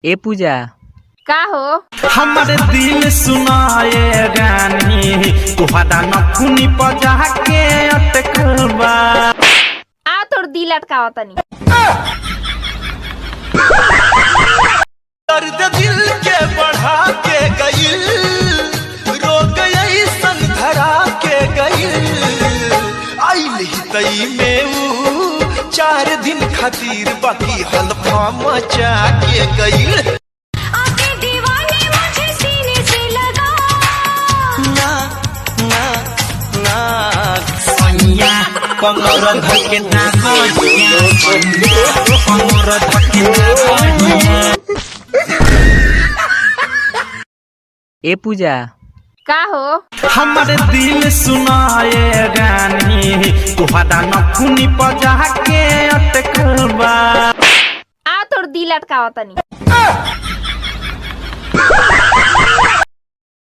ए पूजा का हो हमारे दिल सुनाए रानी तुहरा नखुनी पजा के अटकल बा आ तोर दिल अटकावा तनी दर्द दिल के बढ़ा के गइल रो गई संग धरा के गइल आइल तई में ऊ 4 दिन खातिर बाकी हल्फा मचा के गइल कमर धके ना कमर धके ना ए पूजा का हो हमारे दिल सुनाए रानी तुहरा नखुनी पजा के अटकल बा आ तोर दिल अटकावा तनी